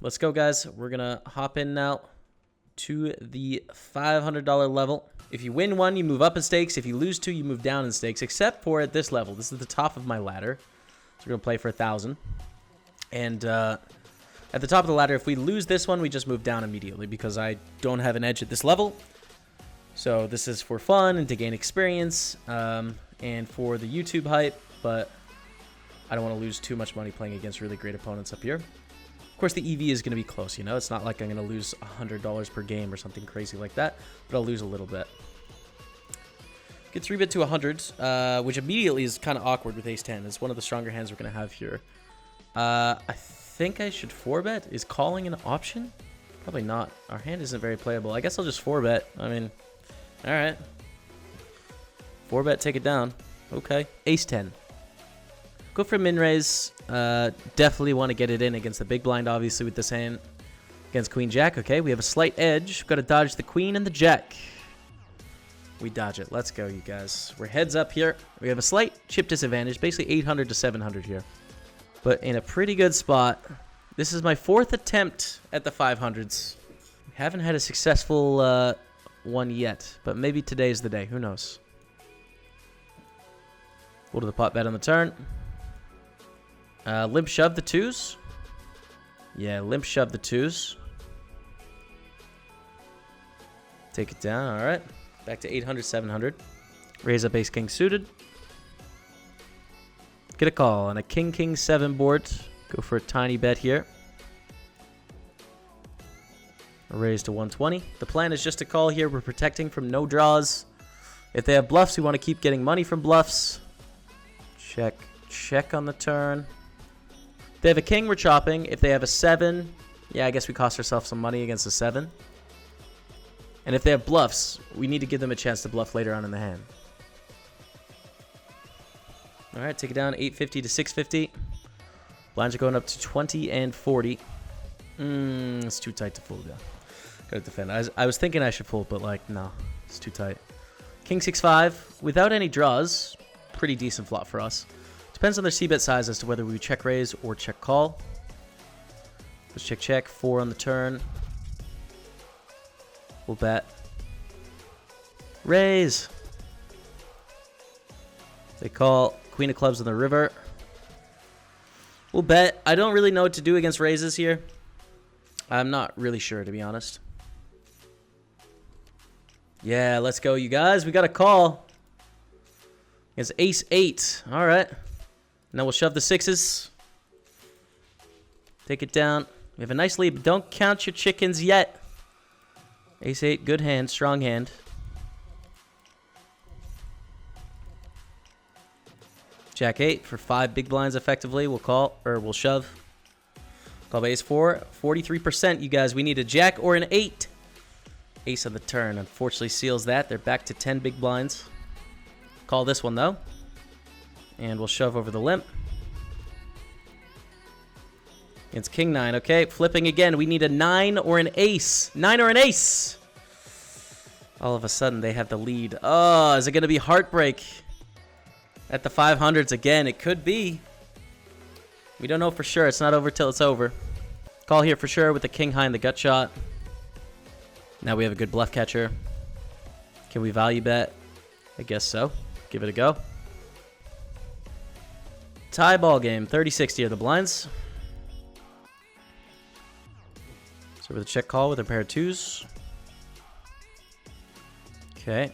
let's go, guys. We're going to hop in now to the $500 level. If you win one, you move up in stakes. If you lose two, you move down in stakes, except for at this level. This is the top of my ladder. So we're going to play for 1,000. And at the top of the ladder, if we lose this one, we just move down immediately because I don't have an edge at this level. So this is for fun and to gain experience and for the YouTube hype, but I don't want to lose too much money playing against really great opponents up here. Of course, the EV is going to be close, you know? It's not like I'm going to lose $100 per game or something crazy like that, but I'll lose a little bit. Get 3-bet to 100, which immediately is kind of awkward with ace-10. It's one of the stronger hands we're going to have here. I think I should 4-bet. Is calling an option? Probably not. Our hand isn't very playable. I guess I'll just 4-bet. I mean, all right. 4-bet, take it down. Okay. Ace-10. Go for min-raise. Definitely want to get it in against the big blind, obviously, with this hand. Against queen-jack. Okay, we have a slight edge. We've got to dodge the queen and the jack. We dodge it. Let's go, you guys. We're heads up here. We have a slight chip disadvantage. Basically 800 to 700 here. But in a pretty good spot. This is my 4th attempt at the 500s. We haven't had a successful one yet. But maybe today's the day. Who knows? Go to the pot bet on the turn. Limp shove the 2s. Yeah, limp shove the 2s. Take it down. All right. Back to 800, 700. Raise up ace king suited. Get a call on a king king 7 board. Go for a tiny bet here. A raise to 120. The plan is just to call here. We're protecting from no draws. If they have bluffs, we want to keep getting money from bluffs. Check. Check on the turn. If they have a king, we're chopping. If they have a 7, yeah, I guess we cost ourselves some money against a 7. And if they have bluffs, we need to give them a chance to bluff later on in the hand. All right, take it down, 850 to 650. Blinds are going up to 20 and 40. It's too tight to fold, yeah. Gotta defend. I was thinking I should fold, but like, no, it's too tight. King 6-5, without any draws, pretty decent flop for us. Depends on their c-bet size as to whether we check raise or check call. Let's check check, 4 on the turn. We'll bet. Raise. They call queen of clubs on the river. We'll bet. I don't really know what to do against raises here. I'm not really sure, to be honest. Yeah, let's go, you guys. We got a call. It's ace 8. All right. Now we'll shove the 6s. Take it down. We have a nice lead, but don't count your chickens yet. Ace 8, good hand, strong hand. Jack 8 for 5 big blinds effectively. We'll call, or we'll shove. Call by ace 4, 43%, you guys. We need a jack or an 8. Ace on the turn, unfortunately seals that. They're back to 10 big blinds. Call this one, though. And we'll shove over the limp. It's king 9. Okay, flipping again. We need a 9 or an ace. 9 or an ace. All of a sudden, they have the lead. Oh, is it going to be heartbreak at the 500s again? It could be. We don't know for sure. It's not over till it's over. Call here for sure with the king high in the gut shot. Now we have a good bluff catcher. Can we value bet? I guess so. Give it a go. Tie ball game. 30-60 are the blinds. So with a check call with a pair of 2s. Okay.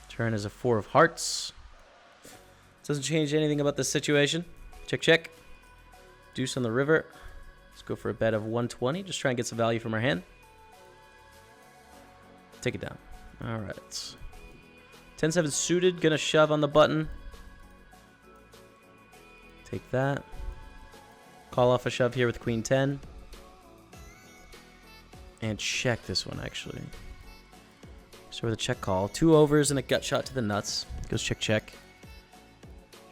Turn is a 4 of hearts. Doesn't change anything about this situation. Check, check. Deuce on the river. Let's go for a bet of 120. Just try and get some value from our hand. Take it down. All right. 10-7 suited. Gonna shove on the button. Take that. Call off a shove here with queen 10. And check this one, actually. So with a check call. 2 overs and a gut shot to the nuts. Goes check, check.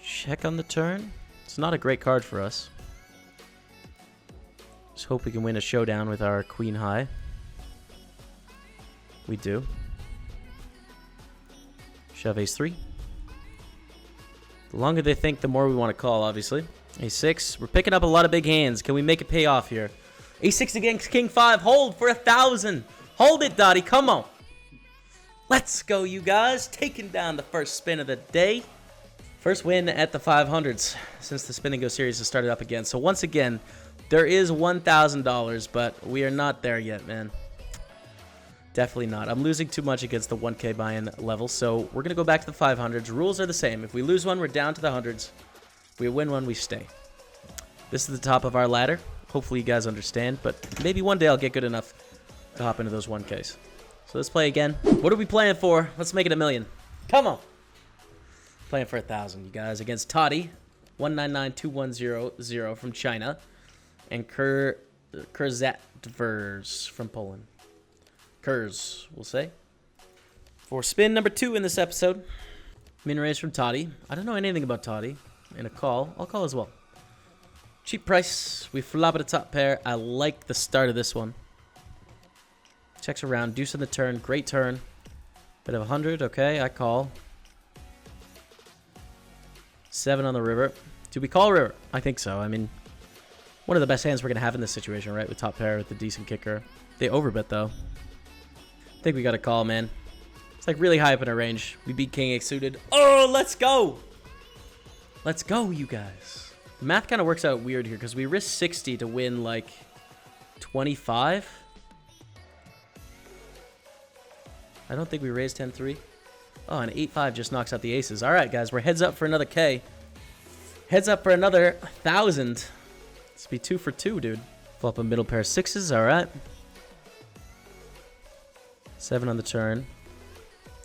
Check on the turn. It's not a great card for us. Just hope we can win a showdown with our queen high. We do. Shove ace 3. The longer they think, the more we want to call, obviously. A6. We're picking up a lot of big hands. Can we make it pay off here? A6 against King 5. Hold for 1,000. Hold it, Dottie. Come on. Let's go, you guys. Taking down the first spin of the day. First win at the 500s since the Spin and Go series has started up again. So once again, there is $1,000, but we are not there yet, man. Definitely not. I'm losing too much against the 1K buy-in level, so we're going to go back to the 500s. Rules are the same. If we lose one, we're down to the 100s. If we win one, we stay. This is the top of our ladder. Hopefully you guys understand, but maybe one day I'll get good enough to hop into those 1Ks. So let's play again. What are we playing for? Let's make it 1,000,000. Come on. Playing for 1,000, you guys, against Toddy, 1992100 from China, and Kurzatvers from Poland. Kurz, we'll say. For spin number 2 in this episode, min raise from Toddy. I don't know anything about Toddy. And a call. I'll call as well. Cheap price. We flop at a top pair. I like the start of this one. Checks around. Deuce on the turn. Great turn. Bit of 100. Okay, I call. 7 on the river. Do we call river? I think so. I mean, one of the best hands we're going to have in this situation, right? With top pair, with the decent kicker. They overbet, though. I think we got to call, man. It's like really high up in our range. We beat King 8 suited. Oh, let's go. Let's go, you guys. The math kind of works out weird here because we risk 60 to win like 25. I don't think we raised 10-3. Oh, and 8-5 just knocks out the aces. All right, guys, we're heads up for another K. Heads up for another 1,000. Let's be 2 for 2, dude. Flop a middle pair of 6s. All right. 7 on the turn.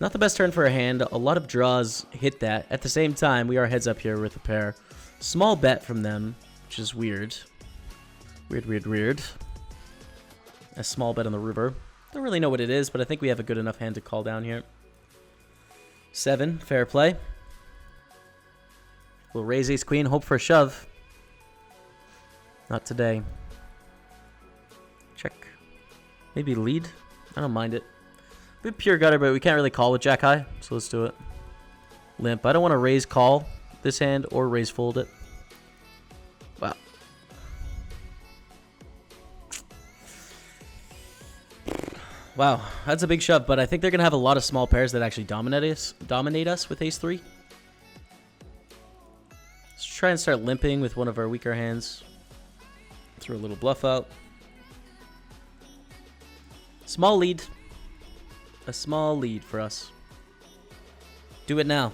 Not the best turn for a hand. A lot of draws hit that. At the same time, we are heads up here with a pair. Small bet from them, which is weird. Weird. A small bet on the river. Don't really know what it is, but I think we have a good enough hand to call down here. 7, fair play. We'll raise ace queen, hope for a shove. Not today. Check. Maybe lead. I don't mind it. A bit pure gutter, but we can't really call with jack high, so let's do it. Limp. I don't want to raise call this hand or raise fold it. Wow. Wow, that's a big shove, but I think they're going to have a lot of small pairs that actually dominate us with ace 3. Let's try and start limping with one of our weaker hands. Throw a little bluff out. Small lead. A small lead for us. Do it now.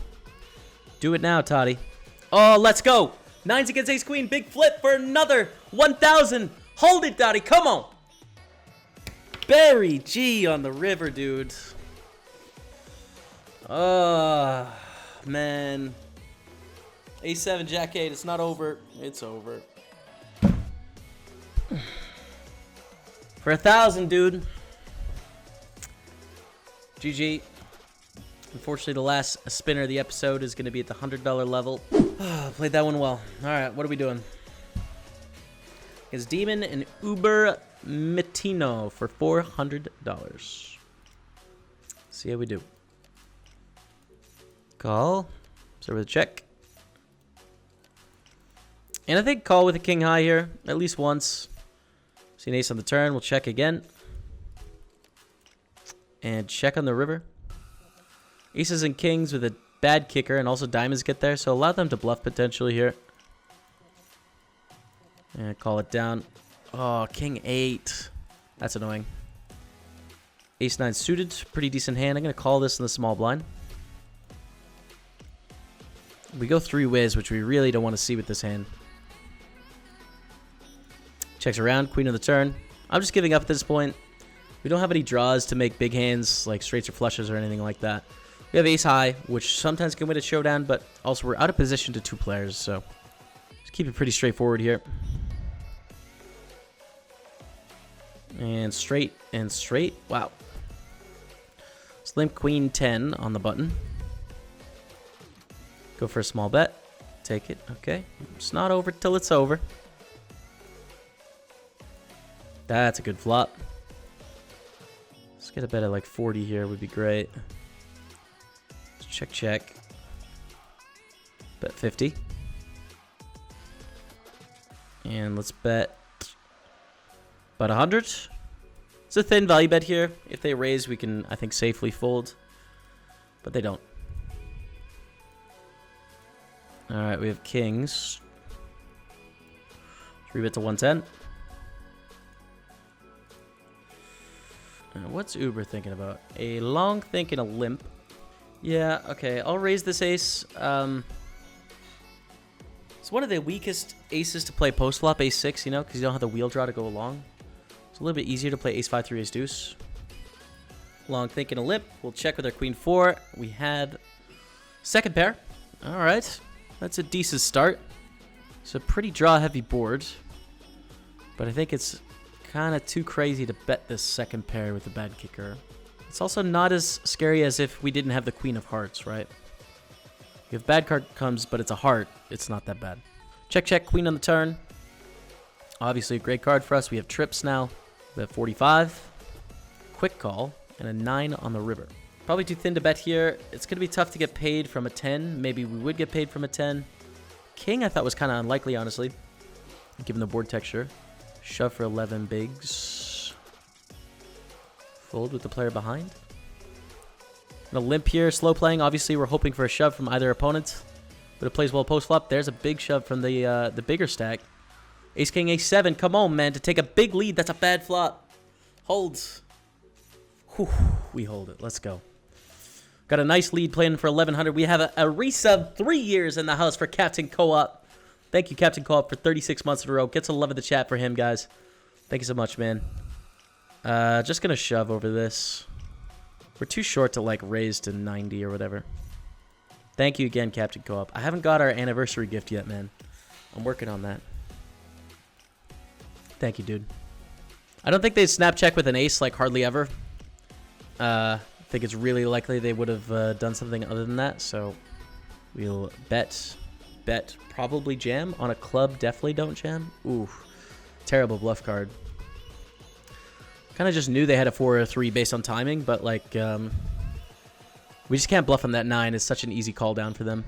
Do it now, Toddy. Oh, let's go. 9s against ace queen. Big flip for another 1,000. Hold it, Toddy. Come on. Barry G on the river, dude. Oh, man. A7, jack 8. It's not over. It's over. For 1,000, dude. GG. Unfortunately, the last spinner of the episode is going to be at the $100 level. Played that one well. All right, what are we doing? It's Demon and Uber Mitino for $400. See how we do. Call. Start with a check. And I think call with a king high here, at least once. See an ace on the turn. We'll check again. And check on the river. Aces and kings with a bad kicker, and also diamonds get there, so allow them to bluff potentially here. And call it down. Oh, king 8. That's annoying. Ace 9 suited. Pretty decent hand. I'm going to call this in the small blind. We go 3 whiz, which we really don't want to see with this hand. Checks around. Queen of the turn. I'm just giving up at this point. We don't have any draws to make big hands like straights or flushes or anything like that. We have ace high, which sometimes can win a showdown, but also we're out of position to 2 players, so just keep it pretty straightforward here. And straight and straight. Wow. Limp queen 10 on the button. Go for a small bet. Take it. Okay. It's not over till it's over. That's a good flop. Let's get a bet at like 40 here would be great. Check, check. Bet 50. And let's bet about 100. It's a thin value bet here. If they raise, we can, I think, safely fold. But they don't. All right, we have kings. 3-bet to 110. What's Uber thinking about? A long think and a limp. Yeah, okay. I'll raise this ace. It's one of the weakest aces to play post-flop, ace-6, you know, because you don't have the wheel draw to go along. It's a little bit easier to play ace-5 through ace-deuce. Long think and a limp. We'll check with our queen-4. We had second pair. All right. That's a decent start. It's a pretty draw-heavy board. But I think it's kind of too crazy to bet this second pair with the bad kicker. It's also not as scary as if we didn't have the queen of hearts, right? If bad card comes, but it's a heart, it's not that bad. Check, check, queen on the turn. Obviously a great card for us. We have trips now. We have 45. Quick call. And a 9 on the river. Probably too thin to bet here. It's going to be tough to get paid from a 10. Maybe we would get paid from a 10. King I thought was kind of unlikely, honestly, given the board texture. Shove for 11 bigs. Fold with the player behind. And a limp here, slow playing. Obviously, we're hoping for a shove from either opponent. But it plays well post-flop. There's a big shove from the bigger stack. Ace-king, ace-7. Come on, man. To take a big lead, that's a bad flop. Holds. Whew, we hold it. Let's go. Got a nice lead playing for 1100. We have a resub 3 years in the house for Captain Co-op. Thank you, Captain Co-op, for 36 months in a row. Get some love in the chat for him, guys. Thank you so much, man. Just going to shove over this. We're too short to, like, raise to 90 or whatever. Thank you again, Captain Co-op. I haven't got our anniversary gift yet, man. I'm working on that. Thank you, dude. I don't think they'd snap check with an ace, like, hardly ever. I think it's really likely they would have done something other than that, so we'll bet, probably jam. On a club, definitely don't jam. Ooh, terrible bluff card. Kind of just knew they had a 4 or a 3 based on timing, but like, we just can't bluff on that 9. It's such an easy call down for them.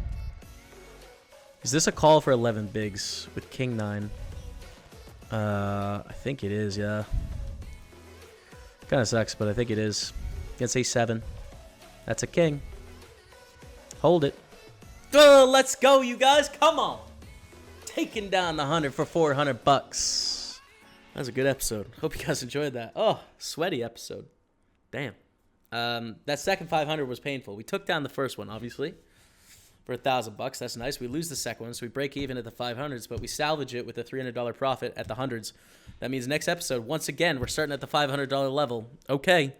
Is this a call for 11 bigs with king 9? I think it is, yeah. Kind of sucks, but I think it is. Against a7. That's a king. Hold it. Oh, let's go, you guys. Come on. Taking down the 100 for 400 bucks. That was a good episode. Hope you guys enjoyed that. Oh, sweaty episode. Damn. That second 500 was painful. We took down the first one, obviously, for $1,000. That's nice. We lose the second one, so we break even at the 500s, but we salvage it with a $300 profit at the hundreds. That means next episode, once again, we're starting at the $500 level. Okay.